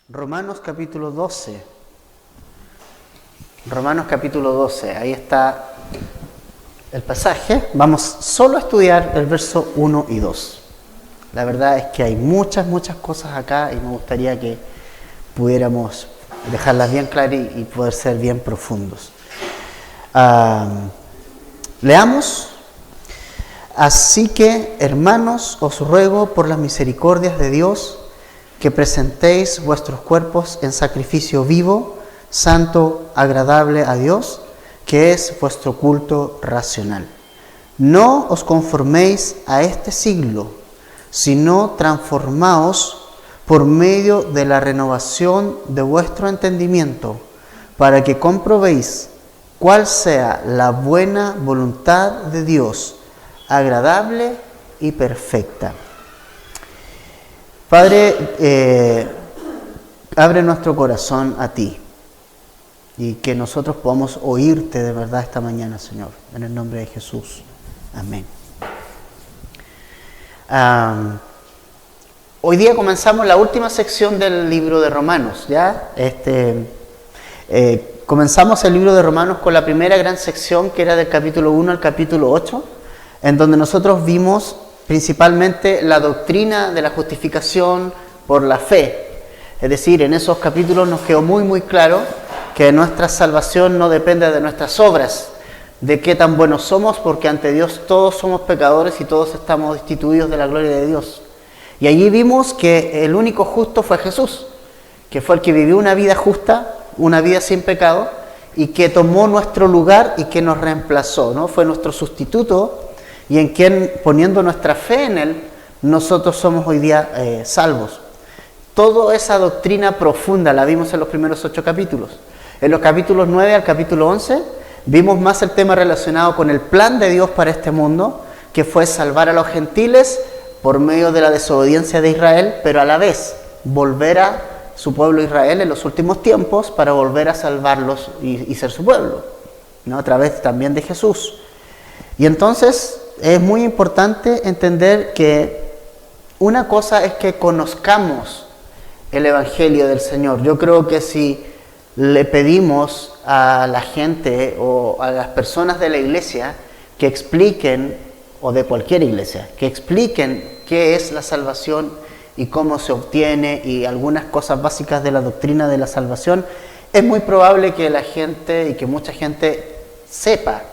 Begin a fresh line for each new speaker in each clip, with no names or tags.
Romanos capítulo 12. Romanos capítulo 12, ahí está el pasaje. Vamos solo a estudiar el verso 1 y 2. La verdad es que hay muchas cosas acá y me gustaría que pudiéramos dejarlas bien claras y poder ser bien profundos. Leamos. Así que, hermanos, os ruego por las misericordias de Dios que presentéis vuestros cuerpos en sacrificio vivo, santo, agradable a Dios, que es vuestro culto racional. No os conforméis a este siglo, sino transformaos por medio de la renovación de vuestro entendimiento, para que comprobéis cuál sea la buena voluntad de Dios, agradable y perfecta. Padre, abre nuestro corazón a ti y que nosotros podamos oírte de verdad esta mañana, Señor, en el nombre de Jesús. Amén. Hoy día comenzamos la última sección del libro de Romanos, ¿ya? Comenzamos el libro de Romanos con la primera gran sección, que era del capítulo 1 al capítulo 8, en donde nosotros vimos principalmente la doctrina de la justificación por la fe. Es decir, en esos capítulos nos quedó muy claro que nuestra salvación no depende de nuestras obras, de qué tan buenos somos, porque ante Dios todos somos pecadores y todos estamos destituidos de la gloria de Dios. Y allí vimos que el único justo fue Jesús, que fue el que vivió una vida justa, una vida sin pecado, y que tomó nuestro lugar y que nos reemplazó, ¿no? Fue nuestro sustituto, y en quien, poniendo nuestra fe en Él, nosotros somos hoy día salvos. Toda esa doctrina profunda la vimos en los primeros 8 capítulos. En los capítulos 9 al capítulo 11 vimos más el tema relacionado con el plan de Dios para este mundo, que fue salvar a los gentiles por medio de la desobediencia de Israel, pero a la vez volver a su pueblo Israel en los últimos tiempos para volver a salvarlos y ser su pueblo, ¿no? A través también de Jesús. Y entonces es muy importante entender que una cosa es que conozcamos el Evangelio del Señor. Yo creo que si le pedimos a la gente o a las personas de la iglesia que expliquen, o de cualquier iglesia, que expliquen qué es la salvación y cómo se obtiene y algunas cosas básicas de la doctrina de la salvación, es muy probable que la gente y que mucha gente sepa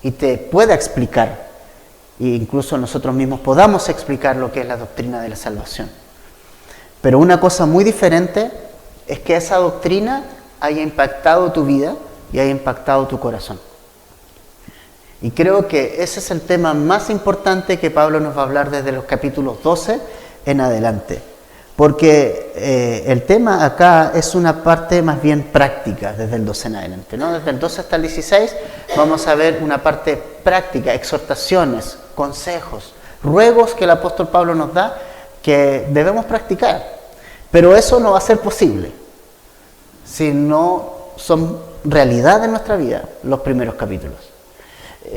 y te pueda explicar, e incluso nosotros mismos podamos explicar lo que es la doctrina de la salvación. Pero una cosa muy diferente es que esa doctrina haya impactado tu vida y haya impactado tu corazón. Y creo que ese es el tema más importante que Pablo nos va a hablar desde los capítulos 12 en adelante. Porque el tema acá es una parte más bien práctica desde el 12 en adelante, ¿no? Desde el 12 hasta el 16 vamos a ver una parte práctica, exhortaciones, consejos, ruegos que el apóstol Pablo nos da que debemos practicar. Pero eso no va a ser posible si no son realidad en nuestra vida los primeros capítulos.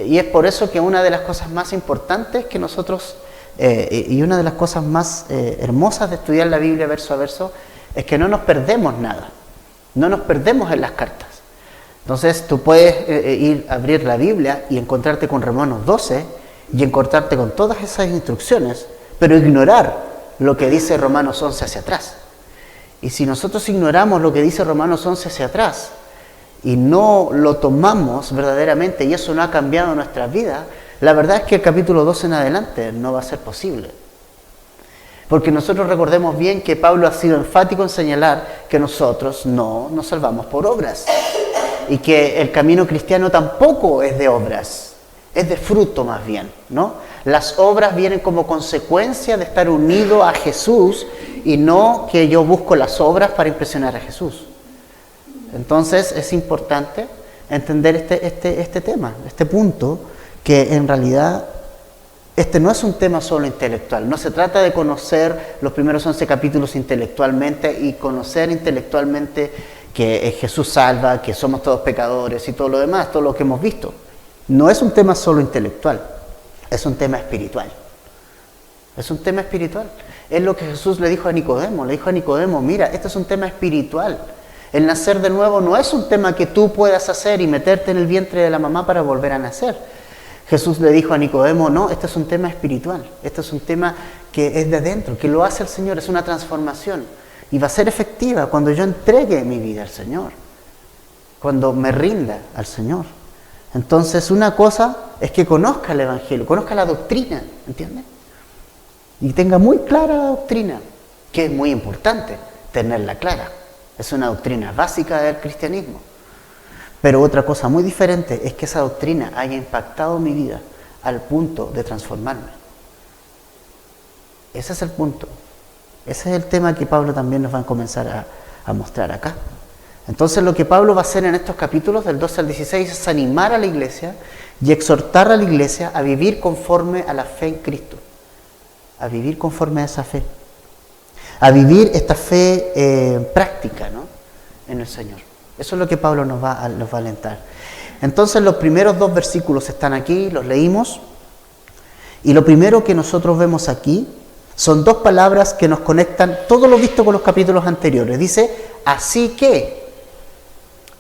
Y es por eso que una de las cosas más importantes que nosotros, y una de las cosas más hermosas de estudiar la Biblia verso a verso, es que no nos perdemos nada, no nos perdemos en las cartas. Entonces tú puedes ir a abrir la Biblia y encontrarte con Romanos 12 y encontrarte con todas esas instrucciones, pero ignorar lo que dice Romanos 11 hacia atrás. Y si nosotros ignoramos lo que dice Romanos 11 hacia atrás y no lo tomamos verdaderamente y eso no ha cambiado nuestra vida, la verdad es que el capítulo 12 en adelante no va a ser posible. Porque nosotros recordemos bien que Pablo ha sido enfático en señalar que nosotros no nos salvamos por obras y que el camino cristiano tampoco es de obras, es de fruto más bien, ¿no? Las obras vienen como consecuencia de estar unido a Jesús y no que yo busco las obras para impresionar a Jesús. Entonces es importante entender este tema, este punto, que en realidad este no es un tema solo intelectual. No se trata de conocer los primeros 11 capítulos intelectualmente y conocer intelectualmente que Jesús salva, que somos todos pecadores y todo lo demás, todo lo que hemos visto. No es un tema solo intelectual, es un tema espiritual. Es un tema espiritual. Es lo que Jesús le dijo a Nicodemo. Le dijo a Nicodemo, mira, este es un tema espiritual. El nacer de nuevo no es un tema que tú puedas hacer y meterte en el vientre de la mamá para volver a nacer. Jesús le dijo a Nicodemo, no, este es un tema espiritual. Este es un tema que es de adentro, que lo hace el Señor, es una transformación. Y va a ser efectiva cuando yo entregue mi vida al Señor. Cuando me rinda al Señor. Entonces, una cosa es que conozca el Evangelio, conozca la doctrina, ¿entiendes? Y tenga muy clara la doctrina, que es muy importante tenerla clara. Es una doctrina básica del cristianismo. Pero otra cosa muy diferente es que esa doctrina haya impactado mi vida al punto de transformarme. Ese es el punto. Ese es el tema que Pablo también nos va a comenzar a mostrar acá. Entonces lo que Pablo va a hacer en estos capítulos del 12 al 16 es animar a la iglesia y exhortar a la iglesia a vivir conforme a la fe en Cristo. A vivir conforme a esa fe. A vivir esta fe práctica, ¿no? En el Señor. Eso es lo que Pablo nos va a alentar. Entonces los primeros 2 versículos están aquí, los leímos. Y lo primero que nosotros vemos aquí son 2 palabras que nos conectan todo lo visto con los capítulos anteriores. Dice, así que.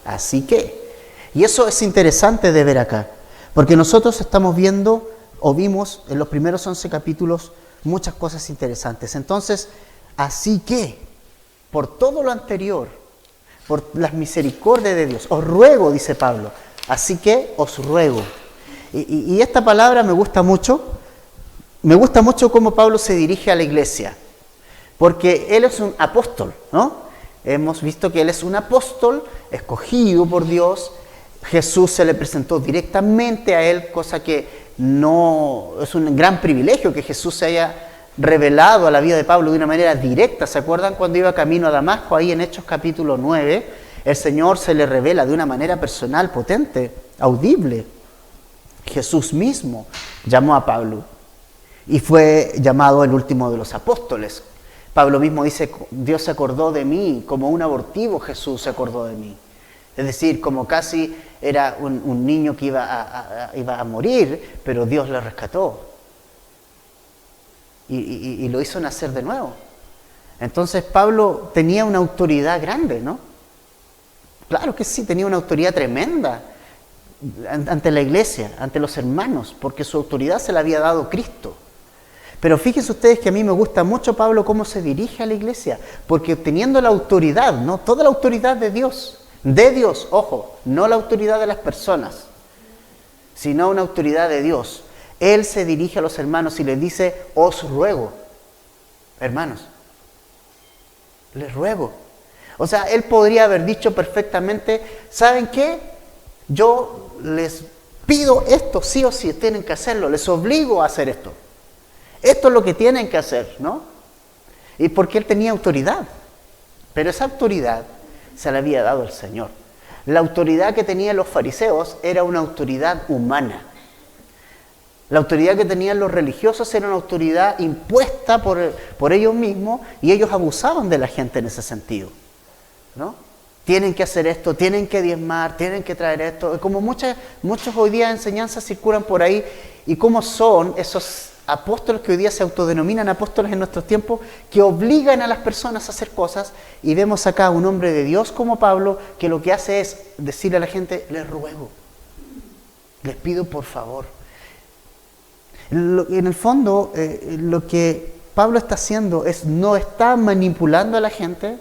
Así que. Y eso es interesante de ver acá. Porque nosotros estamos viendo o vimos en los primeros 11 capítulos muchas cosas interesantes. Entonces, así que, por todo lo anterior, por las misericordias de Dios, os ruego, dice Pablo, así que os ruego. Y esta palabra me gusta mucho cómo Pablo se dirige a la iglesia, porque él es un apóstol, ¿no? Hemos visto que él es un apóstol escogido por Dios. Jesús se le presentó directamente a él, cosa que no es un gran privilegio que Jesús se haya revelado a la vida de Pablo de una manera directa. ¿Se acuerdan cuando iba camino a Damasco? Ahí en Hechos capítulo 9, el Señor se le revela de una manera personal, potente, audible. Jesús mismo llamó a Pablo y fue llamado el último de los apóstoles. Pablo mismo dice, Dios se acordó de mí, como un abortivo Jesús se acordó de mí. Es decir, como casi era un niño que iba a morir, pero Dios le rescató. Y lo hizo nacer de nuevo. Entonces Pablo tenía una autoridad grande, ¿no? Claro que sí, tenía una autoridad tremenda ante la iglesia, ante los hermanos, porque su autoridad se la había dado Cristo. Pero fíjense ustedes que a mí me gusta mucho Pablo cómo se dirige a la iglesia, porque teniendo la autoridad, ¿no? Toda la autoridad de Dios, ojo, no la autoridad de las personas, sino una autoridad de Dios. Él se dirige a los hermanos y les dice, os ruego, hermanos, les ruego. O sea, él podría haber dicho perfectamente, ¿saben qué? Yo les pido esto, sí o sí, tienen que hacerlo, les obligo a hacer esto. Esto es lo que tienen que hacer, ¿no? Y porque él tenía autoridad, pero esa autoridad se la había dado el Señor. La autoridad que tenían los fariseos era una autoridad humana. La autoridad que tenían los religiosos era una autoridad impuesta por ellos mismos y ellos abusaban de la gente en ese sentido, ¿no? Tienen que hacer esto, tienen que diezmar, tienen que traer esto. Como muchos hoy día enseñanzas circulan por ahí y cómo son esos apóstoles que hoy día se autodenominan apóstoles en nuestros tiempos, que obligan a las personas a hacer cosas, y vemos acá un hombre de Dios como Pablo, que lo que hace es decirle a la gente, les ruego, les pido por favor. En el fondo, lo que Pablo está haciendo es, no está manipulando a la gente,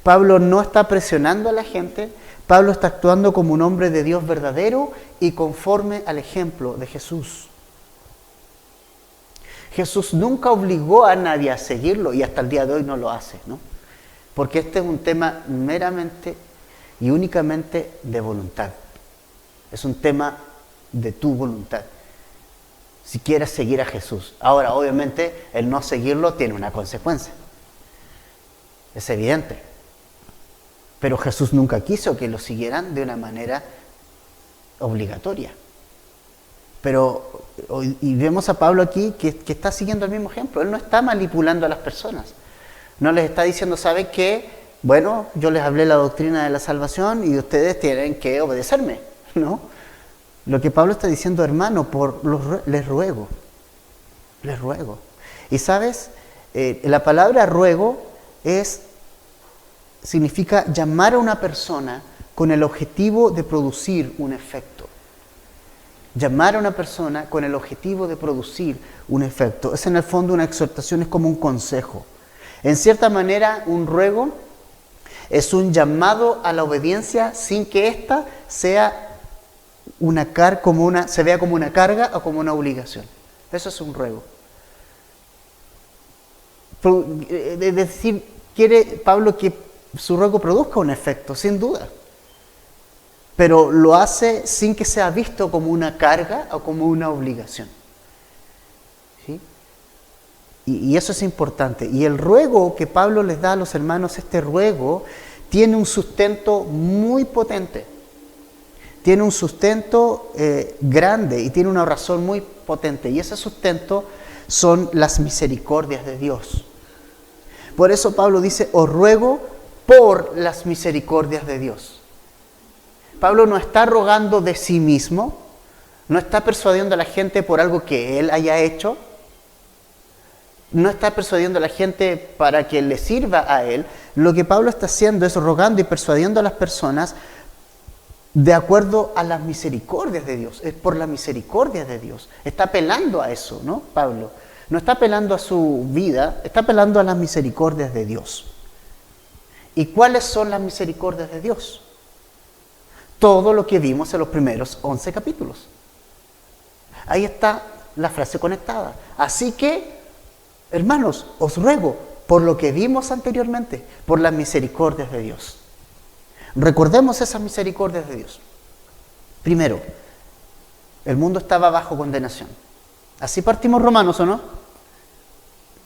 Pablo no está presionando a la gente, Pablo está actuando como un hombre de Dios verdadero y conforme al ejemplo de Jesús. Jesús nunca obligó a nadie a seguirlo y hasta el día de hoy no lo hace, ¿no? Porque este es un tema meramente y únicamente de voluntad. Es un tema de tu voluntad. Si quieres seguir a Jesús. Ahora, obviamente, el no seguirlo tiene una consecuencia. Es evidente. Pero Jesús nunca quiso que lo siguieran de una manera obligatoria. Pero, y vemos a Pablo aquí que está siguiendo el mismo ejemplo. Él no está manipulando a las personas. No les está diciendo, ¿saben qué? Bueno, yo les hablé la doctrina de la salvación y ustedes tienen que obedecerme, ¿no? Lo que Pablo está diciendo, hermano, les ruego. Y sabes, La palabra ruego significa llamar a una persona con el objetivo de producir un efecto. Llamar a una persona con el objetivo de producir un efecto. Es en el fondo una exhortación, es como un consejo. En cierta manera, un ruego es un llamado a la obediencia sin que ésta sea se vea como una carga o como una obligación. Eso es un ruego. Es decir, quiere Pablo que su ruego produzca un efecto, sin duda. Pero lo hace sin que sea visto como una carga o como una obligación. ¿Sí? Y eso es importante. Y el ruego que Pablo les da a los hermanos, este ruego, tiene un sustento muy potente. Tiene un sustento grande y tiene una razón muy potente. Y ese sustento son las misericordias de Dios. Por eso Pablo dice, os ruego por las misericordias de Dios. Pablo no está rogando de sí mismo, no está persuadiendo a la gente por algo que él haya hecho, no está persuadiendo a la gente para que le sirva a él. Lo que Pablo está haciendo es rogando y persuadiendo a las personas de acuerdo a las misericordias de Dios, es por la misericordia de Dios. Está apelando a eso, ¿no? Pablo no está apelando a su vida, está apelando a las misericordias de Dios. ¿Y cuáles son las misericordias de Dios? Todo lo que vimos en los primeros 11 capítulos. Ahí está la frase conectada. Así que, hermanos, os ruego por lo que vimos anteriormente, por las misericordias de Dios. Recordemos esas misericordias de Dios. Primero, el mundo estaba bajo condenación. Así partimos Romanos, ¿o no?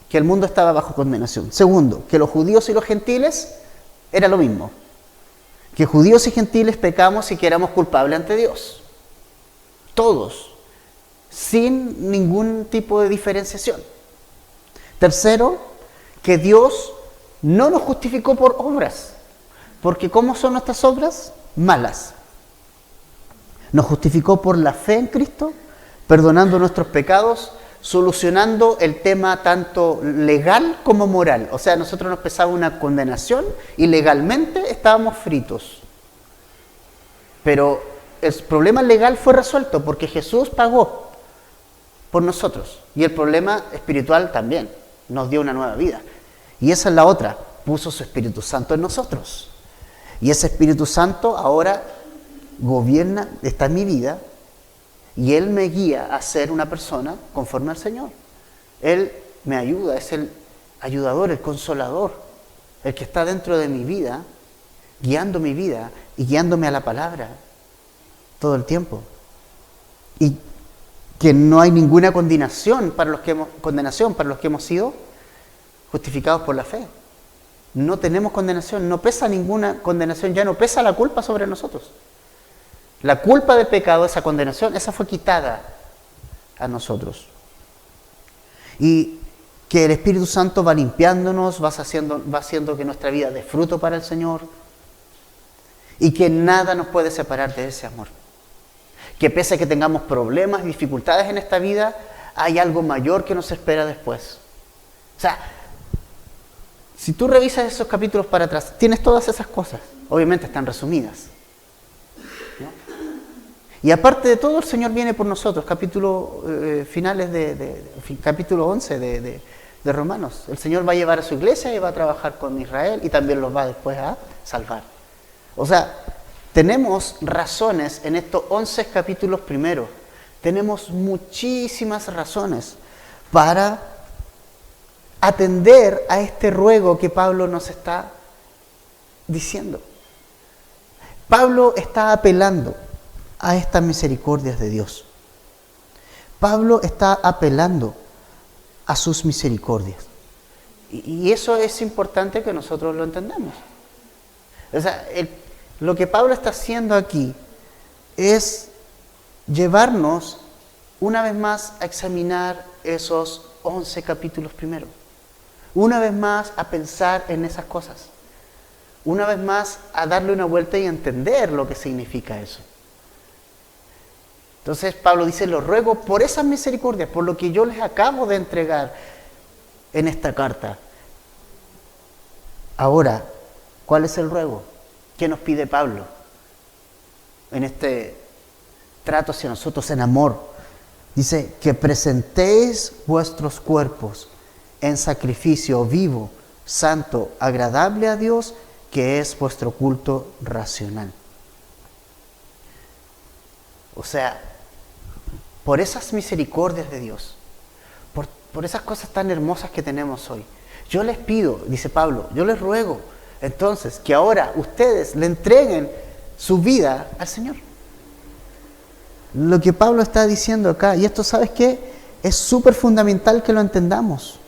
Que el mundo estaba bajo condenación. Segundo, que los judíos y los gentiles era lo mismo. Que judíos y gentiles pecamos y que éramos culpables ante Dios. Todos, sin ningún tipo de diferenciación. Tercero, que Dios no nos justificó por obras. Porque ¿cómo son nuestras obras? Malas. Nos justificó por la fe en Cristo, perdonando nuestros pecados, solucionando el tema tanto legal como moral. O sea, nosotros nos pesaba una condenación y legalmente estábamos fritos. Pero el problema legal fue resuelto porque Jesús pagó por nosotros. Y el problema espiritual también. Nos dio una nueva vida. Y esa es la otra. Puso su Espíritu Santo en nosotros. Y ese Espíritu Santo ahora gobierna, está en mi vida. Y Él me guía a ser una persona conforme al Señor. Él me ayuda, es el ayudador, el consolador, el que está dentro de mi vida, guiando mi vida y guiándome a la palabra todo el tiempo. Y que no hay ninguna condenación para los que hemos sido justificados por la fe. No tenemos condenación, no pesa ninguna condenación, ya no pesa la culpa sobre nosotros. La culpa del pecado, esa condenación, esa fue quitada a nosotros. Y que el Espíritu Santo va limpiándonos, va haciendo que nuestra vida dé fruto para el Señor. Y que nada nos puede separar de ese amor. Que pese a que tengamos problemas y dificultades en esta vida, hay algo mayor que nos espera después. O sea, si tú revisas esos capítulos para atrás, tienes todas esas cosas. Obviamente están resumidas. Y aparte de todo, el Señor viene por nosotros. Capítulo 11 de Romanos. El Señor va a llevar a su iglesia y va a trabajar con Israel y también los va después a salvar. O sea, tenemos razones en estos 11 capítulos primeros. Tenemos muchísimas razones para atender a este ruego que Pablo nos está diciendo. Pablo está apelando a estas misericordias de Dios. Pablo está apelando a sus misericordias. Y eso es importante que nosotros lo entendamos. O sea, lo que Pablo está haciendo aquí es llevarnos una vez más a examinar esos 11 capítulos primero. Una vez más a pensar en esas cosas. Una vez más a darle una vuelta y entender lo que significa eso. Entonces Pablo dice, lo ruego por esas misericordias, por lo que yo les acabo de entregar. en esta carta. Ahora, ¿cuál es el ruego? ¿Qué nos pide Pablo en este trato hacia nosotros en amor? Dice que presentéis vuestros cuerpos en sacrificio vivo, santo, agradable a Dios, que es vuestro culto racional. O sea, por esas misericordias de Dios, por esas cosas tan hermosas que tenemos hoy, yo les pido, dice Pablo, yo les ruego, entonces, que ahora ustedes le entreguen su vida al Señor. Lo que Pablo está diciendo acá, y esto, ¿sabes qué? Es súper fundamental que lo entendamos.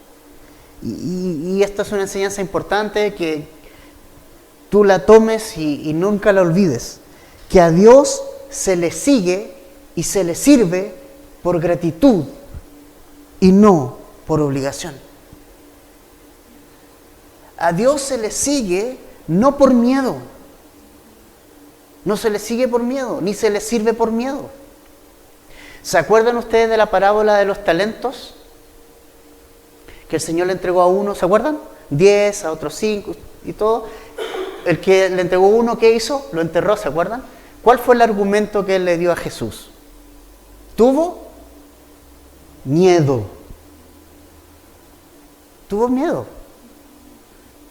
Y esto es una enseñanza importante, que tú la tomes y nunca la olvides. Que a Dios se le sigue y se le sirve por gratitud y no por obligación. A Dios se le sigue no por miedo. No se le sigue por miedo, ni se le sirve por miedo. ¿Se acuerdan ustedes de la parábola de los talentos? Que el Señor le entregó a uno, ¿se acuerdan? 10, a otros 5 y todo. El que le entregó uno, ¿qué hizo? Lo enterró, ¿se acuerdan? ¿Cuál fue el argumento que él le dio a Jesús? Tuvo miedo. Tuvo miedo.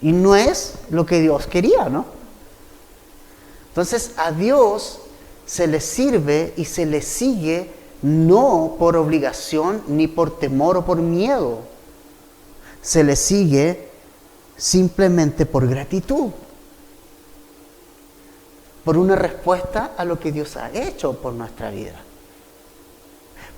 Y no es lo que Dios quería, ¿no? Entonces a Dios se le sirve y se le sigue no por obligación, ni por temor o por miedo. Se le sigue simplemente por gratitud. Por una respuesta a lo que Dios ha hecho por nuestra vida.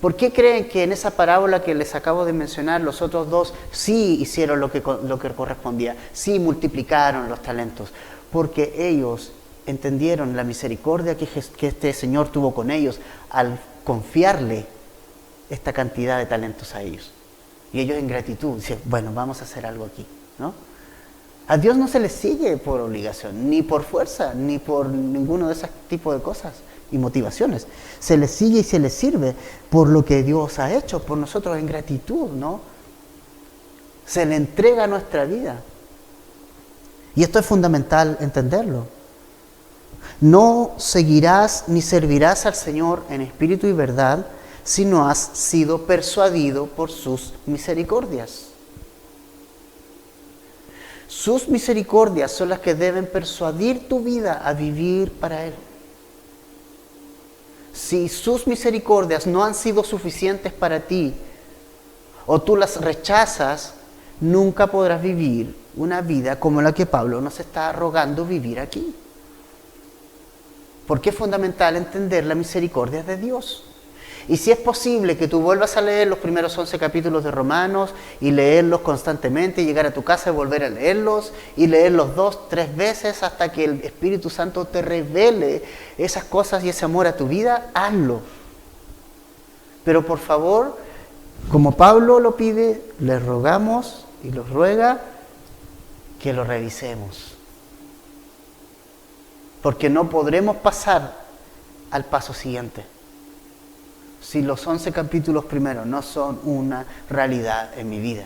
¿Por qué creen que en esa parábola que les acabo de mencionar, los otros dos sí hicieron lo que correspondía? Sí multiplicaron los talentos. Porque ellos entendieron la misericordia que este Señor tuvo con ellos al confiarle esta cantidad de talentos a ellos. Y ellos en gratitud dicen, bueno, vamos a hacer algo aquí, ¿no? A Dios no se le sigue por obligación, ni por fuerza, ni por ninguno de esos tipos de cosas y motivaciones. Se le sigue y se le sirve por lo que Dios ha hecho por nosotros en gratitud, ¿no? Se le entrega nuestra vida. Y esto es fundamental entenderlo. No seguirás ni servirás al Señor en espíritu y verdad si no has sido persuadido por sus misericordias. Sus misericordias son las que deben persuadir tu vida a vivir para Él. Si sus misericordias no han sido suficientes para ti, o tú las rechazas, nunca podrás vivir una vida como la que Pablo nos está rogando vivir aquí. Porque es fundamental entender la misericordia de Dios. Y si es posible que tú vuelvas a leer los primeros 11 capítulos de Romanos y leerlos constantemente, y llegar a tu casa y volver a leerlos y leerlos 2, 3 veces hasta que el Espíritu Santo te revele esas cosas y ese amor a tu vida, hazlo. Pero por favor, como Pablo lo pide, le rogamos y los ruega que lo revisemos. Porque no podremos pasar al paso siguiente si los 11 capítulos primeros no son una realidad en mi vida.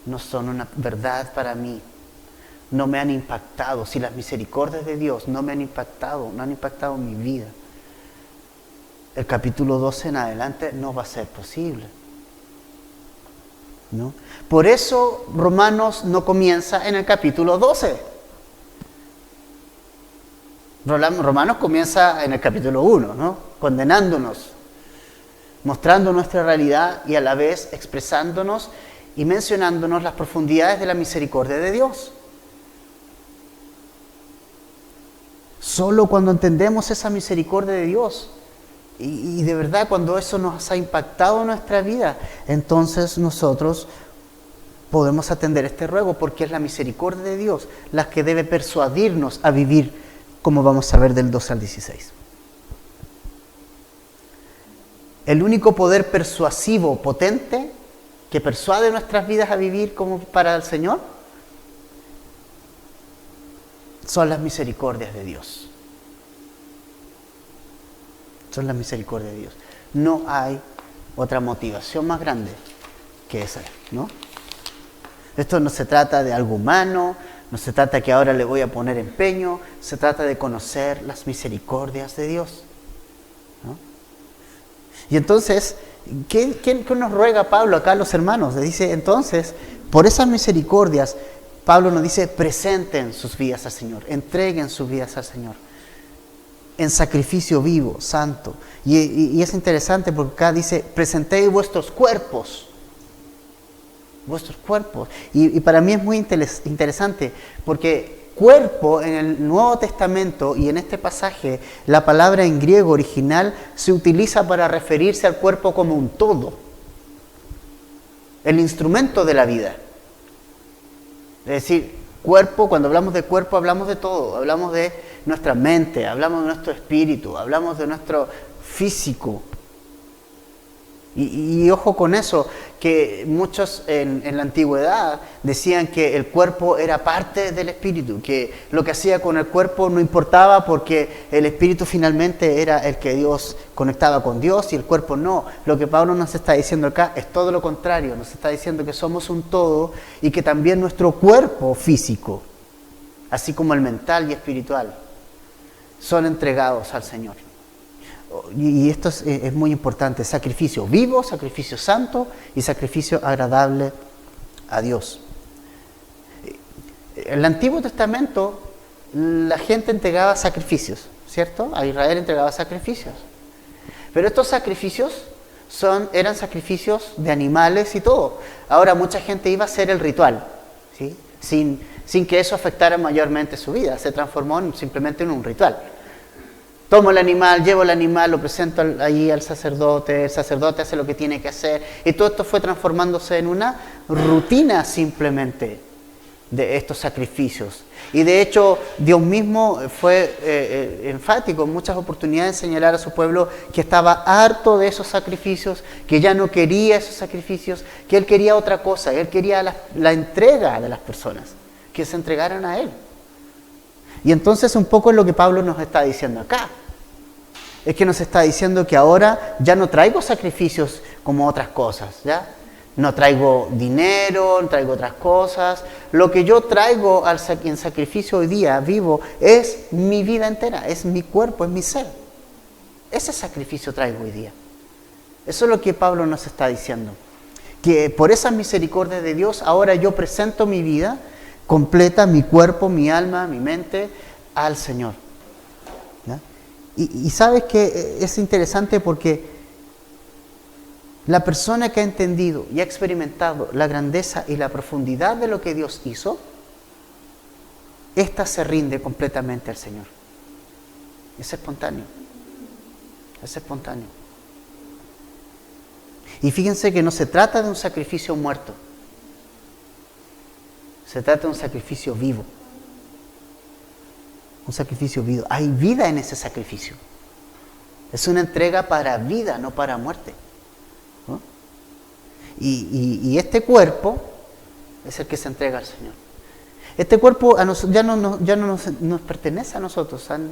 No son una verdad para mí. No me han impactado. Si las misericordias de Dios no me han impactado, no han impactado mi vida, el capítulo 12 en adelante no va a ser posible, ¿no? Por eso Romanos no comienza en el capítulo 12. Romanos comienza en el capítulo 1, ¿no? Condenándonos, mostrando nuestra realidad y a la vez expresándonos y mencionándonos las profundidades de la misericordia de Dios. Solo cuando entendemos esa misericordia de Dios y de verdad cuando eso nos ha impactado en nuestra vida, entonces nosotros podemos atender este ruego, porque es la misericordia de Dios la que debe persuadirnos a vivir, como vamos a ver del 12 al 16. El único poder persuasivo potente que persuade nuestras vidas a vivir como para el Señor son las misericordias de Dios. Son las misericordias de Dios. No hay otra motivación más grande que esa, ¿no? Esto no se trata de algo humano, no se trata que ahora le voy a poner empeño, se trata de conocer las misericordias de Dios, ¿no? Y entonces, ¿qué nos ruega Pablo acá a los hermanos? Le dice, entonces, por esas misericordias, Pablo nos dice, presenten sus vidas al Señor, entreguen sus vidas al Señor, en sacrificio vivo, santo. Y es interesante porque acá dice, presentéis vuestros cuerpos. Vuestros cuerpos. Y para mí es muy interesante porque cuerpo en el Nuevo Testamento y en este pasaje, la palabra en griego original se utiliza para referirse al cuerpo como un todo. El instrumento de la vida. Es decir, cuerpo, cuando hablamos de cuerpo hablamos de todo, hablamos de nuestra mente, hablamos de nuestro espíritu, hablamos de nuestro físico. Y ojo con eso, que muchos en la antigüedad decían que el cuerpo era parte del espíritu, que lo que hacía con el cuerpo no importaba porque el espíritu finalmente era el que Dios conectaba con Dios y el cuerpo no. Lo que Pablo nos está diciendo acá es todo lo contrario, nos está diciendo que somos un todo y que también nuestro cuerpo físico, así como el mental y espiritual, son entregados al Señor. Y esto es muy importante, sacrificio vivo, sacrificio santo y sacrificio agradable a Dios. En el Antiguo Testamento la gente entregaba sacrificios, ¿cierto? A Israel entregaba sacrificios. Pero estos sacrificios eran sacrificios de animales y todo. Ahora mucha gente iba a hacer el ritual, ¿sí? Sin que eso afectara mayormente su vida, se transformó simplemente en un ritual. Tomo el animal, llevo el animal, lo presento allí al sacerdote, el sacerdote hace lo que tiene que hacer, y todo esto fue transformándose en una rutina simplemente de estos sacrificios. Y de hecho, Dios mismo fue enfático en muchas oportunidades en señalar a su pueblo que estaba harto de esos sacrificios, que ya no quería esos sacrificios, que Él quería otra cosa, Él quería la entrega de las personas, que se entregaran a Él. Y entonces un poco es lo que Pablo nos está diciendo acá. Es que nos está diciendo que ahora ya no traigo sacrificios como otras cosas, ¿ya? No traigo dinero, no traigo otras cosas. Lo que yo traigo en sacrificio hoy día, vivo, es mi vida entera, es mi cuerpo, es mi ser. Ese sacrificio traigo hoy día. Eso es lo que Pablo nos está diciendo. Que por esas misericordias de Dios, ahora yo presento mi vida completa, mi cuerpo, mi alma, mi mente, al Señor. ¿Ya? Y sabes que es interesante porque la persona que ha entendido y ha experimentado la grandeza y la profundidad de lo que Dios hizo, ésta se rinde completamente al Señor. Es espontáneo. Es espontáneo. Y fíjense que no se trata de un sacrificio muerto. Se trata de un sacrificio vivo. Un sacrificio vivo. Hay vida en ese sacrificio. Es una entrega para vida, no para muerte. ¿No? Y este cuerpo es el que se entrega al Señor. Este cuerpo ya no nos pertenece a nosotros. ¿Han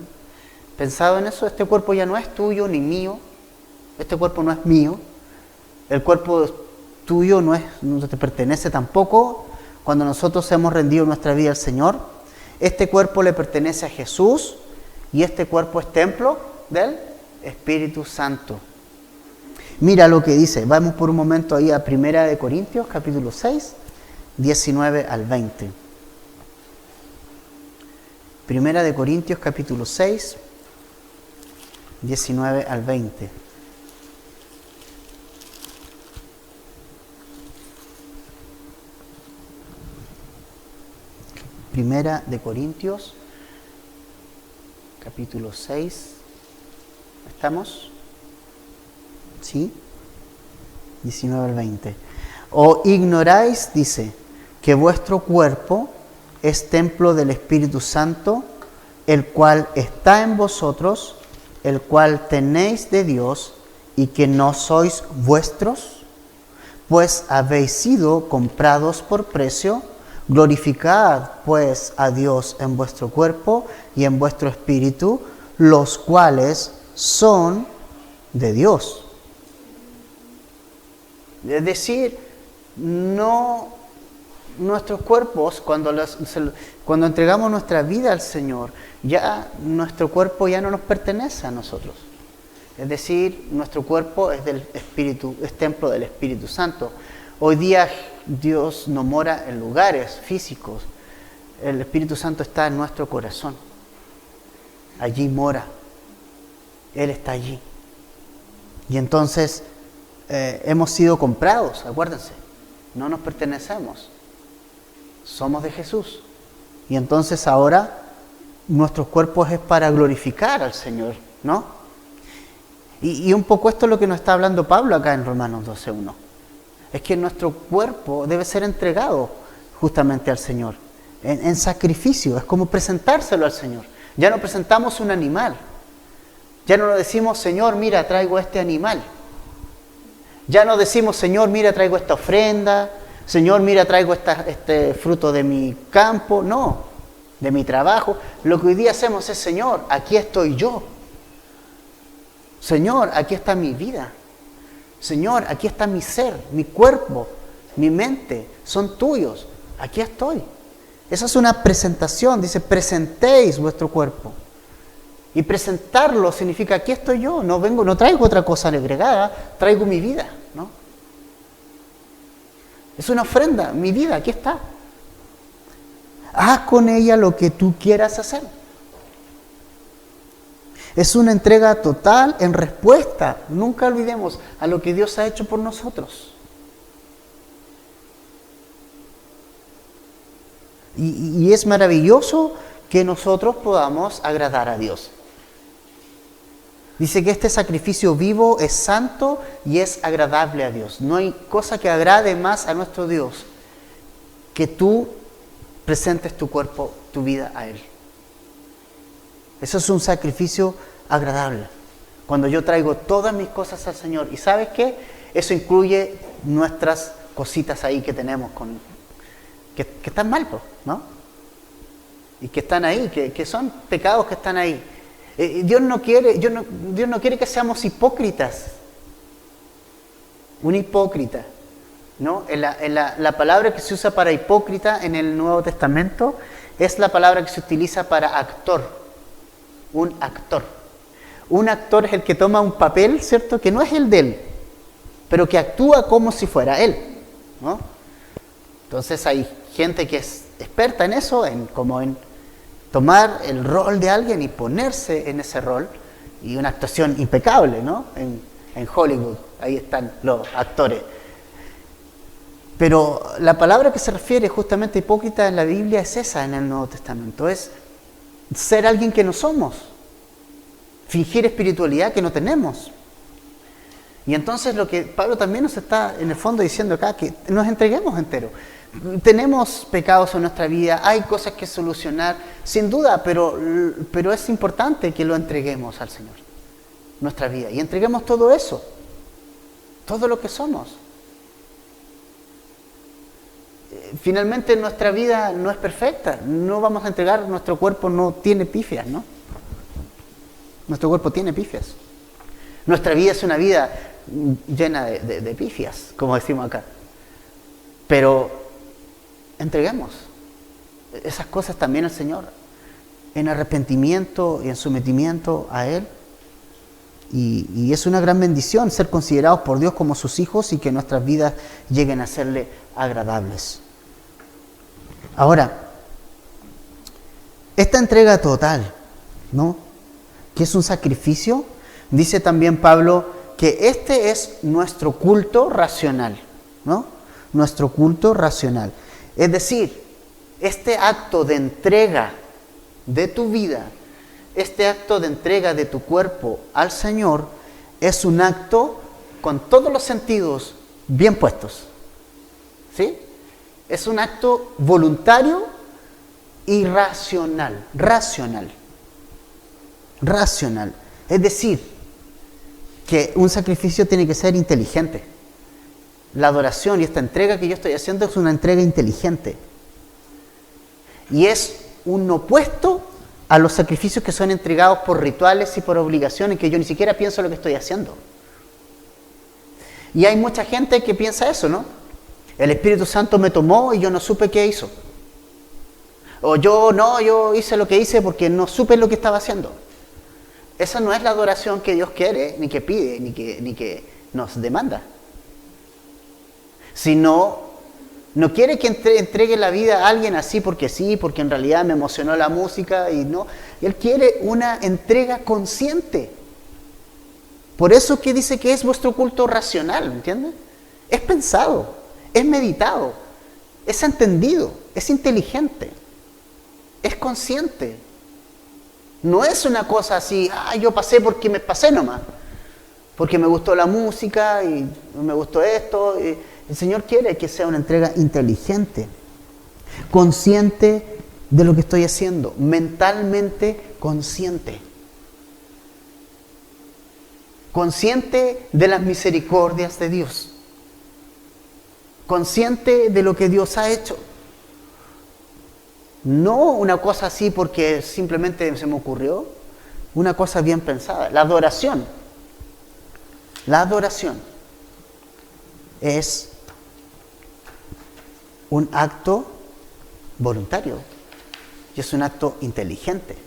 pensado en eso? Este cuerpo ya no es tuyo ni mío. Este cuerpo no es mío. El cuerpo tuyo no te pertenece tampoco. Cuando nosotros hemos rendido nuestra vida al Señor, este cuerpo le pertenece a Jesús y este cuerpo es templo del Espíritu Santo. Mira lo que dice, vamos por un momento ahí a 1 Corintios, capítulo 6, 19 al 20. 1 Corintios, capítulo 6, 19 al 20. Primera de Corintios, capítulo 6. ¿Estamos? ¿Sí? 19 al 20. ¿O ignoráis, dice, que vuestro cuerpo es templo del Espíritu Santo, el cual está en vosotros, el cual tenéis de Dios, y que no sois vuestros? Pues habéis sido comprados por precio. Glorificad pues a Dios en vuestro cuerpo y en vuestro espíritu, los cuales son de Dios. Es decir, no nuestros cuerpos, cuando entregamos nuestra vida al Señor, ya nuestro cuerpo ya no nos pertenece a nosotros. Es decir, nuestro cuerpo es del Espíritu, es templo del Espíritu Santo. Hoy día Dios no mora en lugares físicos. El Espíritu Santo está en nuestro corazón. Allí mora. Él está allí. Y entonces hemos sido comprados, acuérdense. No nos pertenecemos. Somos de Jesús. Y entonces ahora nuestros cuerpos es para glorificar al Señor, ¿no? Y un poco esto es lo que nos está hablando Pablo acá en Romanos 12:1. Es que nuestro cuerpo debe ser entregado justamente al Señor, en sacrificio. Es como presentárselo al Señor. Ya no presentamos un animal. Ya no decimos, Señor, mira, traigo este animal. Ya no decimos, Señor, mira, traigo esta ofrenda. Señor, mira, traigo este fruto de mi campo. No, de mi trabajo. Lo que hoy día hacemos es, Señor, aquí estoy yo. Señor, aquí está mi vida. Señor, aquí está mi ser, mi cuerpo, mi mente, son tuyos. Aquí estoy. Esa es una presentación, dice, presentéis vuestro cuerpo. Y presentarlo significa, aquí estoy yo, no traigo otra cosa agregada, traigo mi vida, ¿no? Es una ofrenda, mi vida, aquí está. Haz con ella lo que tú quieras hacer. Es una entrega total en respuesta, nunca olvidemos, a lo que Dios ha hecho por nosotros. Y es maravilloso que nosotros podamos agradar a Dios. Dice que este sacrificio vivo es santo y es agradable a Dios. No hay cosa que agrade más a nuestro Dios que tú presentes tu cuerpo, tu vida a Él. Eso es un sacrificio agradable. Cuando yo traigo todas mis cosas al Señor. ¿Y sabes qué? Eso incluye nuestras cositas ahí que tenemos, que están mal, ¿no? Y que están ahí, que son pecados que están ahí. Dios no quiere que seamos hipócritas. Un hipócrita, ¿no? La palabra que se usa para hipócrita en el Nuevo Testamento es la palabra que se utiliza para actor. Un actor. Un actor es el que toma un papel, ¿cierto? Que no es el de él, pero que actúa como si fuera él, ¿no? Entonces hay gente que es experta en eso, como en tomar el rol de alguien y ponerse en ese rol, y una actuación impecable, ¿no? En Hollywood, ahí están los actores. Pero la palabra que se refiere justamente a hipócrita en la Biblia es esa en el Nuevo Testamento, es ser alguien que no somos, fingir espiritualidad que no tenemos. Y entonces lo que Pablo también nos está en el fondo diciendo acá, que nos entreguemos entero. Tenemos pecados en nuestra vida, hay cosas que solucionar, sin duda, pero es importante que lo entreguemos al Señor, nuestra vida, y entreguemos todo eso, todo lo que somos. Finalmente nuestra vida no es perfecta, no vamos a entregar, nuestro cuerpo no tiene pifias, ¿no? Nuestro cuerpo tiene pifias. Nuestra vida es una vida llena de pifias, como decimos acá. Pero entreguemos esas cosas también al Señor, en arrepentimiento y en sometimiento a Él. Y es una gran bendición ser considerados por Dios como sus hijos y que nuestras vidas lleguen a serle agradables. Ahora, esta entrega total, ¿no? Que es un sacrificio, dice también Pablo que este es nuestro culto racional, ¿no? Nuestro culto racional. Es decir, este acto de entrega de tu vida, este acto de entrega de tu cuerpo al Señor, es un acto con todos los sentidos bien puestos. ¿Sí? Es un acto voluntario y racional. Racional. Es decir, que un sacrificio tiene que ser inteligente. La adoración y esta entrega que yo estoy haciendo es una entrega inteligente. Y es un opuesto a los sacrificios que son entregados por rituales y por obligaciones, que yo ni siquiera pienso lo que estoy haciendo. Y hay mucha gente que piensa eso, ¿no? El Espíritu Santo me tomó y yo no supe qué hizo. O yo hice lo que hice porque no supe lo que estaba haciendo. Esa no es la adoración que Dios quiere, ni que pide, ni que nos demanda. Sino, no quiere que entregue la vida a alguien así porque sí, porque en realidad me emocionó la música y no. Él quiere una entrega consciente. Por eso que dice que es vuestro culto racional, ¿me entiendes? Es pensado, es meditado, es entendido, es inteligente, es consciente. No es una cosa así, yo pasé porque me pasé nomás, porque me gustó la música y me gustó esto. El Señor quiere que sea una entrega inteligente, consciente de lo que estoy haciendo, mentalmente consciente. Consciente de las misericordias de Dios. Consciente de lo que Dios ha hecho. No una cosa así porque simplemente se me ocurrió. Una cosa bien pensada. La adoración es un acto voluntario y es un acto inteligente.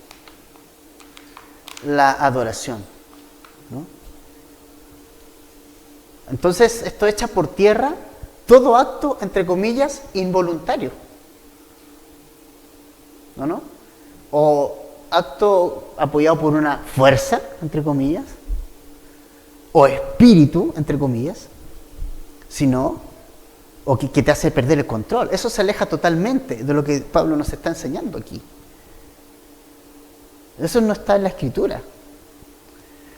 La adoración, ¿no? Entonces, esto echa por tierra todo acto, entre comillas, involuntario. ¿No? O acto apoyado por una fuerza, entre comillas, o espíritu, entre comillas, sino, o que te hace perder el control. Eso se aleja totalmente de lo que Pablo nos está enseñando aquí. Eso no está en la Escritura.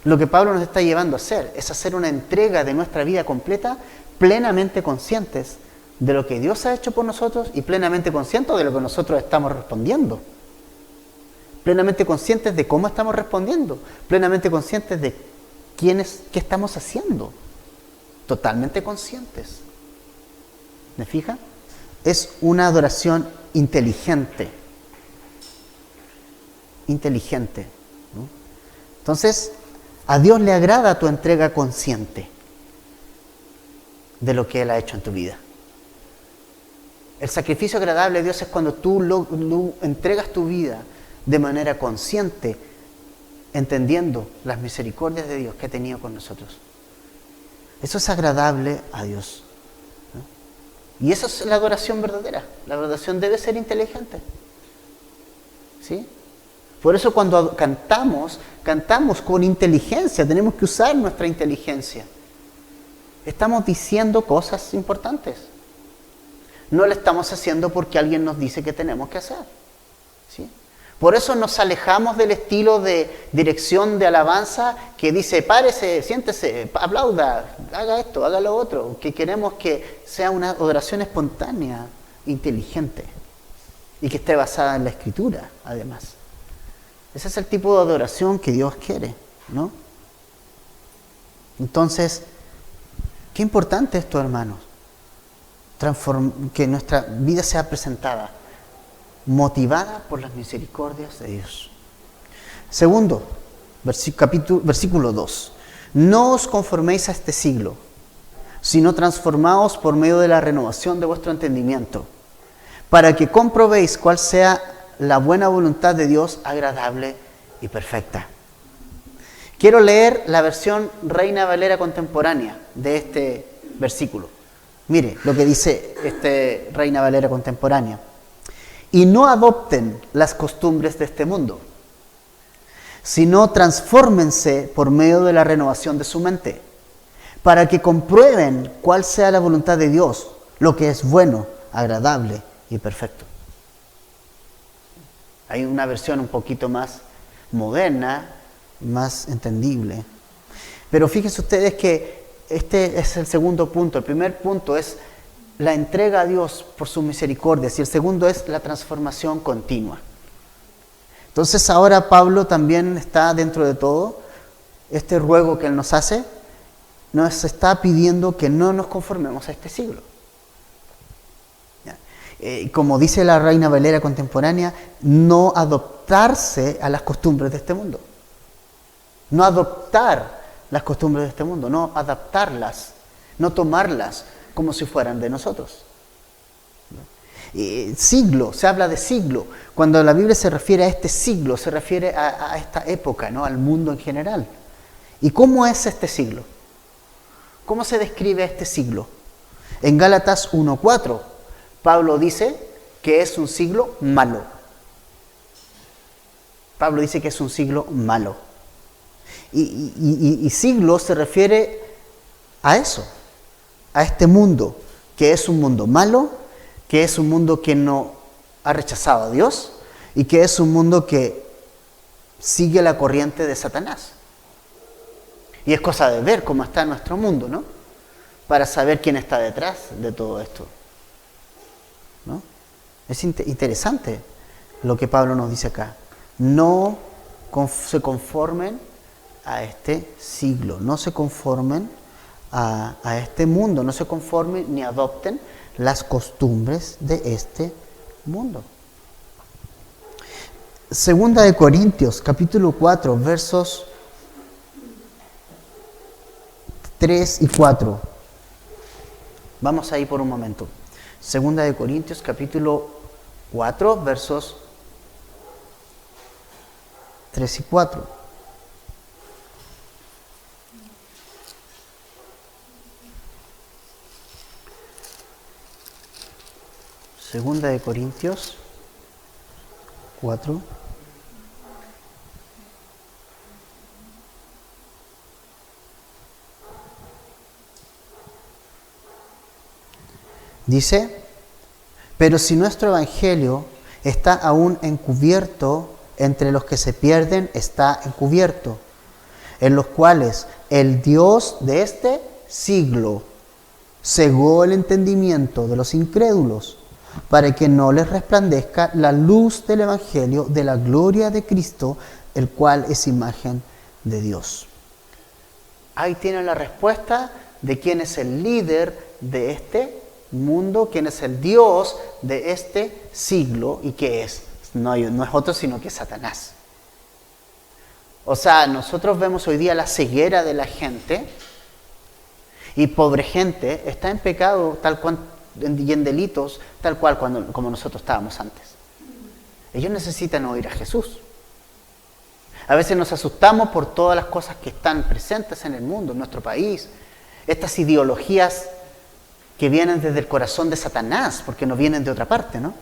Lo que Pablo nos está llevando a hacer es hacer una entrega de nuestra vida completa, plenamente conscientes de lo que Dios ha hecho por nosotros y plenamente conscientes de lo que nosotros estamos respondiendo. Plenamente conscientes de cómo estamos respondiendo. Plenamente conscientes de qué estamos haciendo. Totalmente conscientes. ¿Me fija? Es una adoración inteligente. Inteligente, ¿no? Entonces, a Dios le agrada tu entrega consciente de lo que Él ha hecho en tu vida. El sacrificio agradable a Dios es cuando tú entregas tu vida de manera consciente, entendiendo las misericordias de Dios que ha tenido con nosotros. Eso es agradable a Dios, ¿no? Y esa es la adoración verdadera. La adoración debe ser inteligente. ¿Sí? Por eso cuando cantamos con inteligencia, tenemos que usar nuestra inteligencia. Estamos diciendo cosas importantes. No lo estamos haciendo porque alguien nos dice que tenemos que hacer. ¿Sí? Por eso nos alejamos del estilo de dirección de alabanza que dice, párese, siéntese, aplauda, haga esto, haga lo otro. Que queremos que sea una adoración espontánea, inteligente y que esté basada en la Escritura, además. Ese es el tipo de adoración que Dios quiere, ¿no? Entonces, qué importante esto, hermanos. Que nuestra vida sea presentada, motivada por las misericordias de Dios. Segundo, versículo 2. No os conforméis a este siglo, sino transformaos por medio de la renovación de vuestro entendimiento, para que comprobéis cuál sea la buena voluntad de Dios, agradable y perfecta. Quiero leer la versión Reina Valera contemporánea de este versículo. Mire lo que dice Reina Valera contemporánea. Y no adopten las costumbres de este mundo, sino transfórmense por medio de la renovación de su mente, para que comprueben cuál sea la voluntad de Dios, lo que es bueno, agradable y perfecto. Hay una versión un poquito más moderna, más entendible. Pero fíjense ustedes que este es el segundo punto. El primer punto es la entrega a Dios por sus misericordias y el segundo es la transformación continua. Entonces ahora Pablo también está dentro de todo, este ruego que él nos hace, nos está pidiendo que no nos conformemos a este siglo. Como dice la Reina Valera contemporánea, no adoptarse a las costumbres de este mundo. No adoptar las costumbres de este mundo, no adaptarlas, no tomarlas como si fueran de nosotros. Siglo, se habla de siglo. Cuando la Biblia se refiere a este siglo, se refiere a esta época, ¿no? Al mundo en general. ¿Y cómo es este siglo? ¿Cómo se describe este siglo? En Gálatas 1:4, Pablo dice que es un siglo malo. Pablo dice que es un siglo malo. Y siglo se refiere a eso, a este mundo, que es un mundo malo, que es un mundo que no ha rechazado a Dios y que es un mundo que sigue la corriente de Satanás. Y es cosa de ver cómo está nuestro mundo, ¿no? Para saber quién está detrás de todo esto, ¿no? Es interesante lo que Pablo nos dice acá. No se conformen a este siglo, no se conformen a este mundo, no se conformen ni adopten las costumbres de este mundo. Segunda de Corintios, capítulo 4, versos 3 y 4. Vamos ahí por un momento. Segunda de Corintios, capítulo 4, versos 3 y 4. Segunda de Corintios 4. Dice, pero si nuestro evangelio está aún encubierto, entre los que se pierden está encubierto, en los cuales el Dios de este siglo cegó el entendimiento de los incrédulos, para que no les resplandezca la luz del evangelio de la gloria de Cristo, el cual es imagen de Dios. Ahí tienen la respuesta de quién es el líder de este mundo, quién es el Dios de este siglo y qué es. No es otro sino que Satanás. O sea, nosotros vemos hoy día la ceguera de la gente y pobre gente está en pecado tal cual y en delitos tal cual como nosotros estábamos antes. Ellos necesitan oír a Jesús. A veces nos asustamos por todas las cosas que están presentes en el mundo, en nuestro país. Estas ideologías que vienen desde el corazón de Satanás, porque no vienen de otra parte, ¿no?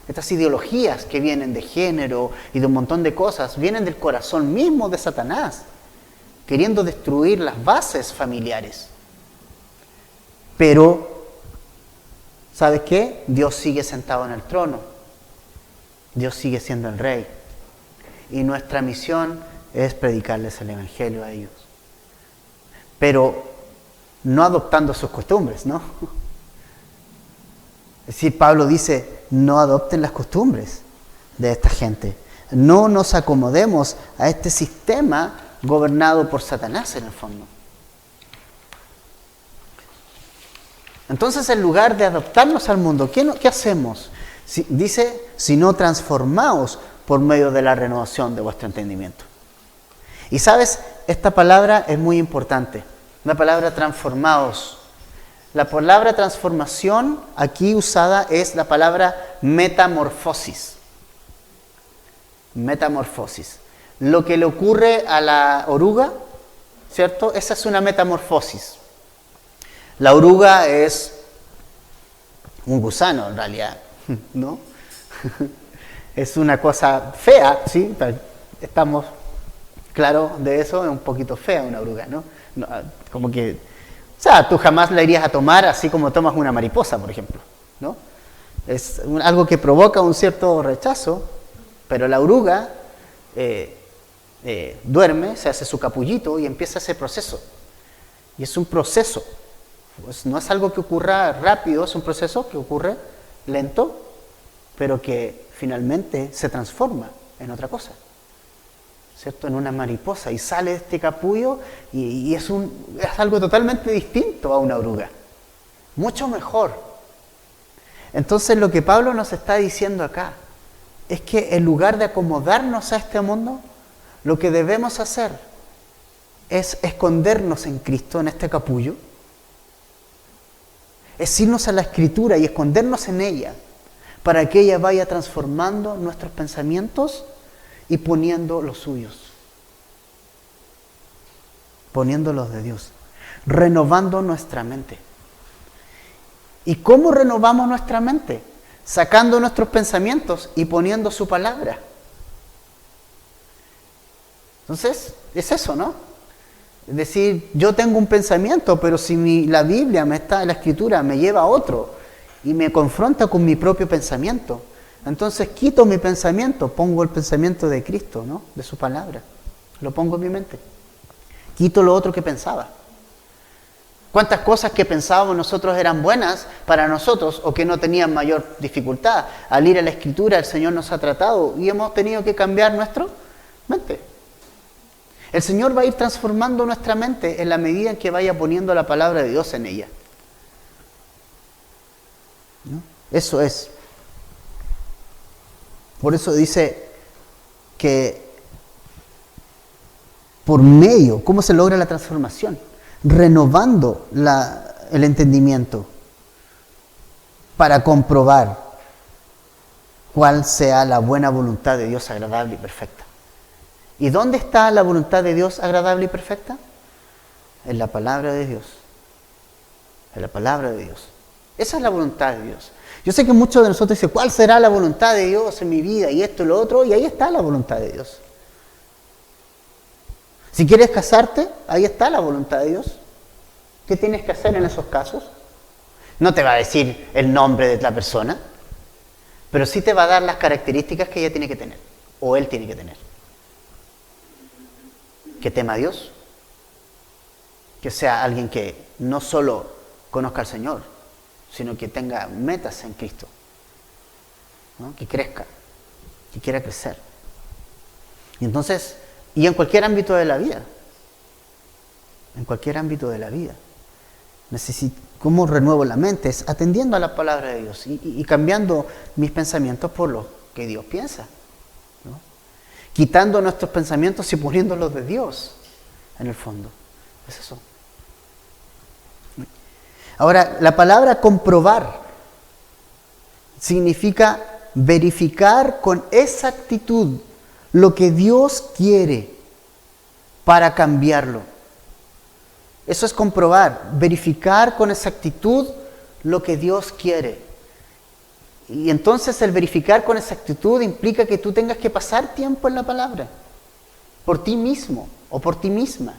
Estas ideologías que vienen de género y de un montón de cosas, vienen del corazón mismo de Satanás, queriendo destruir las bases familiares. Pero ¿sabes qué? Dios sigue sentado en el trono. Dios sigue siendo el Rey. Y nuestra misión es predicarles el Evangelio a ellos. Pero no adoptando sus costumbres, ¿no? Es decir, Pablo dice, no adopten las costumbres de esta gente. No nos acomodemos a este sistema gobernado por Satanás en el fondo. Entonces, en lugar de adaptarnos al mundo, ¿qué hacemos? Dice, sino transformaos por medio de la renovación de vuestro entendimiento. Y sabes, esta palabra es muy importante, la palabra transformaos. La palabra transformación aquí usada es la palabra metamorfosis. Metamorfosis. Lo que le ocurre a la oruga, ¿cierto? Esa es una metamorfosis. La oruga es un gusano en realidad, ¿no? Es una cosa fea, ¿sí? Estamos claros de eso, es un poquito fea una oruga, ¿no? Como que, o sea, tú jamás la irías a tomar así como tomas una mariposa, por ejemplo, ¿no? Es algo que provoca un cierto rechazo, pero la oruga duerme, se hace su capullito y empieza ese proceso. Y es un proceso. Pues no es algo que ocurra rápido, es un proceso que ocurre lento, pero que finalmente se transforma en otra cosa, ¿cierto? En una mariposa, y sale de este capullo y es algo totalmente distinto a una oruga, mucho mejor. Entonces lo que Pablo nos está diciendo acá es que en lugar de acomodarnos a este mundo, lo que debemos hacer es escondernos en Cristo, en este capullo, Es irnos a la Escritura y escondernos en ella para que ella vaya transformando nuestros pensamientos y poniendo los suyos. Poniendo los de Dios. Renovando nuestra mente. ¿Y cómo renovamos nuestra mente? Sacando nuestros pensamientos y poniendo su palabra. Entonces, es eso, ¿no? Es decir, yo tengo un pensamiento, pero si la Biblia, la Escritura, me lleva a otro y me confronta con mi propio pensamiento, entonces quito mi pensamiento, pongo el pensamiento de Cristo, ¿no? De su palabra. Lo pongo en mi mente. Quito lo otro que pensaba. ¿Cuántas cosas que pensábamos nosotros eran buenas para nosotros o que no tenían mayor dificultad? Al ir a la Escritura, el Señor nos ha tratado y hemos tenido que cambiar nuestra mente. El Señor va a ir transformando nuestra mente en la medida en que vaya poniendo la palabra de Dios en ella. ¿No? Eso es. Por eso dice que por medio, ¿cómo se logra la transformación? Renovando el entendimiento para comprobar cuál sea la buena voluntad de Dios agradable y perfecta. ¿Y dónde está la voluntad de Dios agradable y perfecta? En la palabra de Dios. En la palabra de Dios. Esa es la voluntad de Dios. Yo sé que muchos de nosotros dicen, ¿cuál será la voluntad de Dios en mi vida? Y esto y lo otro, y ahí está la voluntad de Dios. Si quieres casarte, ahí está la voluntad de Dios. ¿Qué tienes que hacer en esos casos? No te va a decir el nombre de la persona, pero sí te va a dar las características que ella tiene que tener, o él tiene que tener. Que tema a Dios, que sea alguien que no solo conozca al Señor, sino que tenga metas en Cristo, ¿no? Que crezca, que quiera crecer. Y entonces, y en cualquier ámbito de la vida, ¿cómo renuevo la mente? Es atendiendo a la palabra de Dios y cambiando mis pensamientos por lo que Dios piensa, ¿no? Quitando nuestros pensamientos y poniéndolos de Dios, en el fondo. Es eso. Ahora, la palabra comprobar significa verificar con exactitud lo que Dios quiere para cambiarlo. Eso es comprobar, verificar con exactitud lo que Dios quiere. Y entonces el verificar con exactitud implica que tú tengas que pasar tiempo en la palabra, por ti mismo o por ti misma.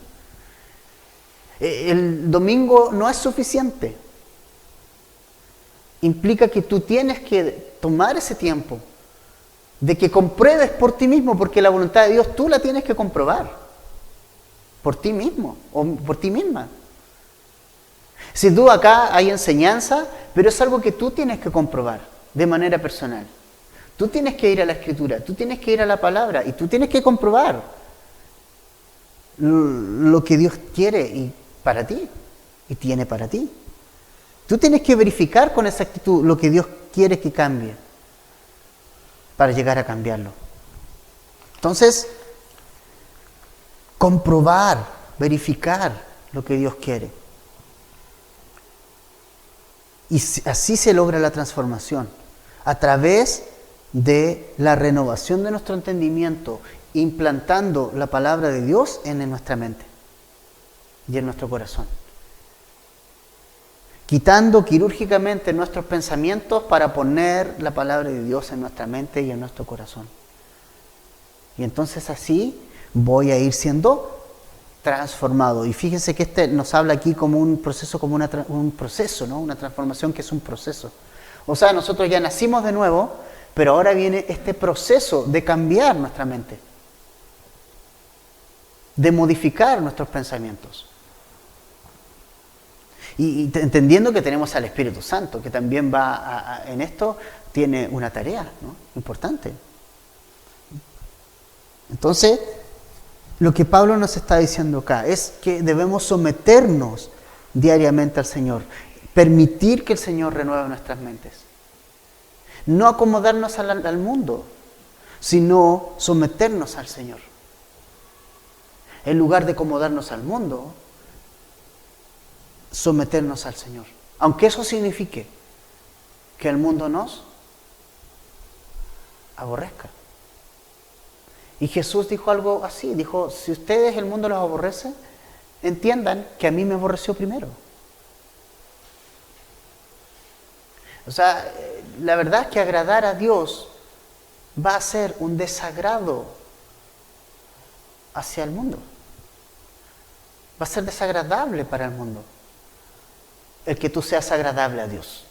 El domingo no es suficiente. Implica que tú tienes que tomar ese tiempo de que compruebes por ti mismo, porque la voluntad de Dios tú la tienes que comprobar por ti mismo o por ti misma. Sin duda acá hay enseñanza, pero es algo que tú tienes que comprobar de manera personal. Tú tienes que ir a la Escritura, tú tienes que ir a la palabra y tú tienes que comprobar lo que Dios quiere y para ti y tiene para ti. Tú tienes que verificar con exactitud lo que Dios quiere que cambie para llegar a cambiarlo. Entonces, comprobar, verificar lo que Dios quiere. Y así se logra la transformación, a través de la renovación de nuestro entendimiento, implantando la palabra de Dios en nuestra mente y en nuestro corazón. Quitando quirúrgicamente nuestros pensamientos para poner la palabra de Dios en nuestra mente y en nuestro corazón. Y entonces así voy a ir siendo transformado. Y fíjense que nos habla aquí como un proceso, un proceso, ¿no? Una transformación que es un proceso. O sea, nosotros ya nacimos de nuevo, pero ahora viene este proceso de cambiar nuestra mente, de modificar nuestros pensamientos. Y entendiendo que tenemos al Espíritu Santo, que también va en esto, tiene una tarea, ¿no? Importante. Entonces, lo que Pablo nos está diciendo acá es que debemos someternos diariamente al Señor, permitir que el Señor renueve nuestras mentes. No acomodarnos al mundo, sino someternos al Señor. En lugar de acomodarnos al mundo, someternos al Señor. aunque eso signifique que el mundo nos aborrezca. Y Jesús dijo algo así, dijo, si ustedes el mundo los aborrece, entiendan que a mí me aborreció primero. O sea, la verdad es que agradar a Dios va a ser un desagrado hacia el mundo. Va a ser desagradable para el mundo el que tú seas agradable a Dios.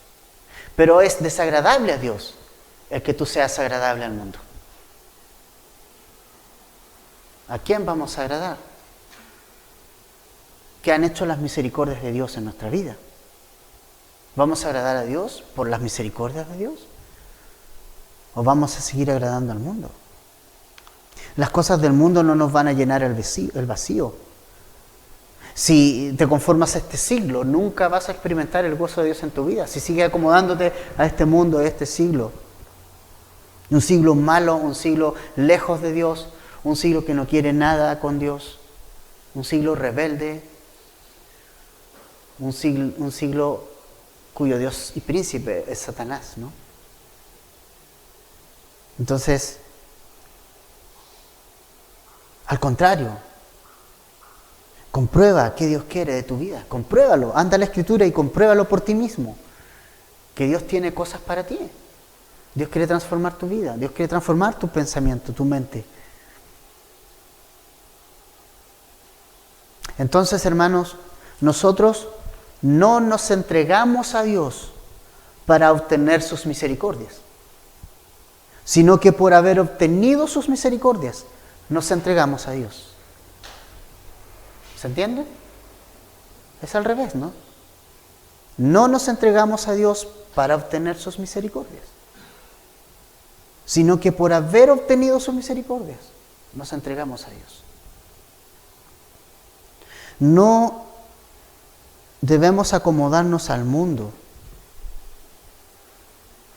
Pero es desagradable a Dios el que tú seas agradable al mundo. ¿A quién vamos a agradar? ¿Qué han hecho las misericordias de Dios en nuestra vida? ¿Vamos a agradar a Dios por las misericordias de Dios? ¿O vamos a seguir agradando al mundo? Las cosas del mundo no nos van a llenar el vacío. Si te conformas a este siglo, nunca vas a experimentar el gozo de Dios en tu vida. Si sigues acomodándote a este mundo, a este siglo. Un siglo malo, un siglo lejos de Dios, un siglo que no quiere nada con Dios, un siglo rebelde, un siglo cuyo Dios y príncipe es Satanás, ¿no? Entonces, al contrario, comprueba qué Dios quiere de tu vida, compruébalo, anda a la Escritura y compruébalo por ti mismo, que Dios tiene cosas para ti. Dios quiere transformar tu vida, Dios quiere transformar tu pensamiento, tu mente. Entonces, hermanos, nosotros no nos entregamos a Dios para obtener sus misericordias, sino que por haber obtenido sus misericordias, nos entregamos a Dios. ¿Se entiende? Es al revés, ¿no? No nos entregamos a Dios para obtener sus misericordias, sino que por haber obtenido sus misericordias, nos entregamos a Dios. No debemos acomodarnos al mundo,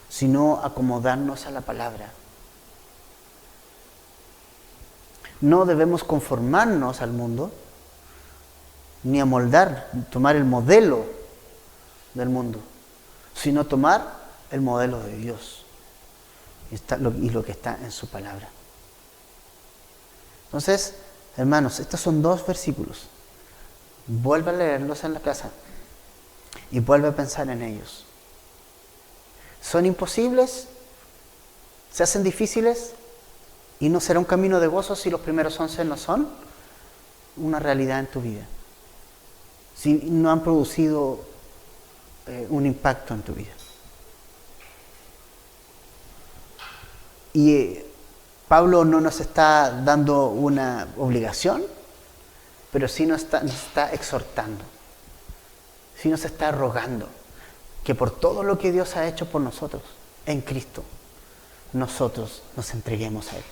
sino acomodarnos a la palabra. No debemos conformarnos al mundo, ni amoldar, tomar el modelo del mundo, sino tomar el modelo de Dios y lo que está en su palabra. Entonces, hermanos, estos son 2 versículos. Vuelve a leerlos en la casa y vuelve a pensar en ellos. ¿Son imposibles? ¿Se hacen difíciles? ¿Y no será un camino de gozo si los primeros 11 no son una realidad en tu vida? Si no han producido un impacto en tu vida. Y Pablo no nos está dando una obligación, pero sí nos está exhortando, sí nos está rogando que por todo lo que Dios ha hecho por nosotros en Cristo, nosotros nos entreguemos a Él.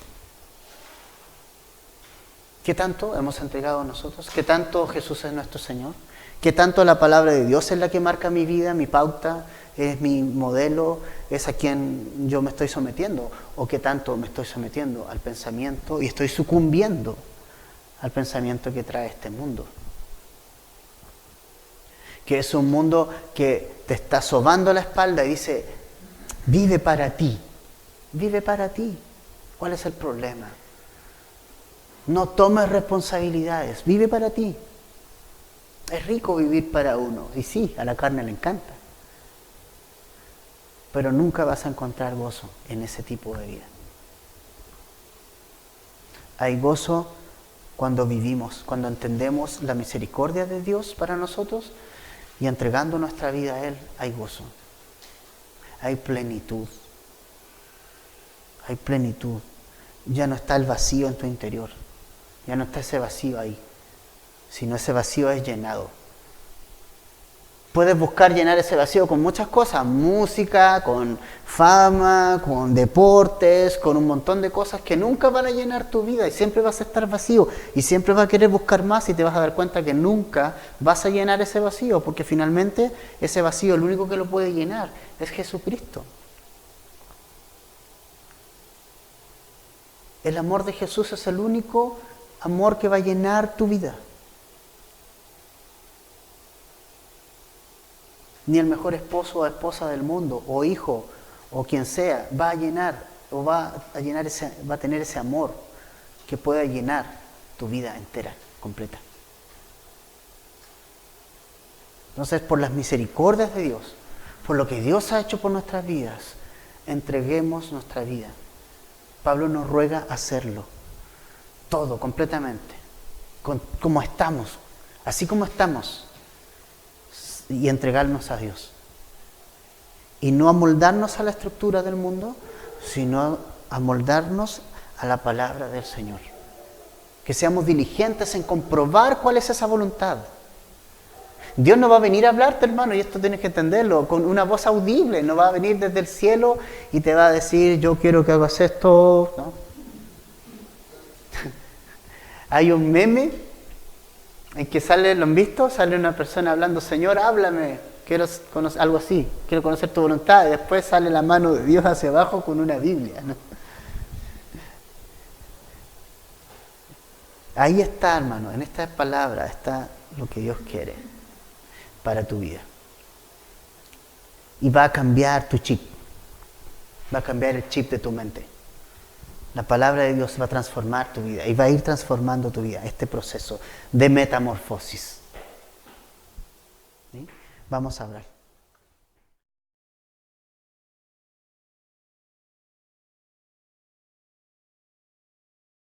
¿Qué tanto hemos entregado a nosotros? ¿Qué tanto Jesús es nuestro Señor? ¿Qué tanto la palabra de Dios es la que marca mi vida, mi pauta, es mi modelo, es a quien yo me estoy sometiendo? ¿O qué tanto me estoy sometiendo al pensamiento y estoy sucumbiendo al pensamiento que trae este mundo? Que es un mundo que te está sobando la espalda y dice, vive para ti, vive para ti. ¿Cuál es el problema? No tomes responsabilidades, vive para ti. Es rico vivir para uno, y sí, a la carne le encanta. Pero nunca vas a encontrar gozo en ese tipo de vida. Hay gozo cuando vivimos, cuando entendemos la misericordia de Dios para nosotros y entregando nuestra vida a Él, hay gozo. Hay plenitud. Hay plenitud. Ya no está el vacío en tu interior. Ya no está ese vacío ahí, sino ese vacío es llenado. Puedes buscar llenar ese vacío con muchas cosas, música, con fama, con deportes, con un montón de cosas que nunca van a llenar tu vida y siempre vas a estar vacío y siempre vas a querer buscar más y te vas a dar cuenta que nunca vas a llenar ese vacío, porque finalmente ese vacío, el único que lo puede llenar es Jesucristo. El amor de Jesús es el único amor que va a llenar tu vida. ni el mejor esposo o esposa del mundo, o hijo, o quien sea, va a llenar, o va a tener ese amor que pueda llenar tu vida entera, completa. Entonces, por las misericordias de Dios, por lo que Dios ha hecho por nuestras vidas, entreguemos nuestra vida. Pablo nos ruega hacerlo, todo, completamente, como estamos, así como estamos, y entregarnos a Dios. Y no amoldarnos a la estructura del mundo, sino amoldarnos a la palabra del Señor. Que seamos diligentes en comprobar cuál es esa voluntad. Dios no va a venir a hablarte, hermano, y esto tienes que entenderlo, con una voz audible. No va a venir desde el cielo y te va a decir, yo quiero que hagas esto. ¿No? Hay un meme en que sale, ¿lo han visto? Sale una persona hablando, Señor, háblame, quiero conocer, algo así, quiero conocer tu voluntad. Y después sale la mano de Dios hacia abajo con una Biblia, ¿no? Ahí está, hermano, en esta palabra está lo que Dios quiere para tu vida. Y va a cambiar tu chip, va a cambiar el chip de tu mente. La palabra de Dios va a transformar tu vida y va a ir transformando tu vida, este proceso de metamorfosis. ¿Sí? Vamos a hablar.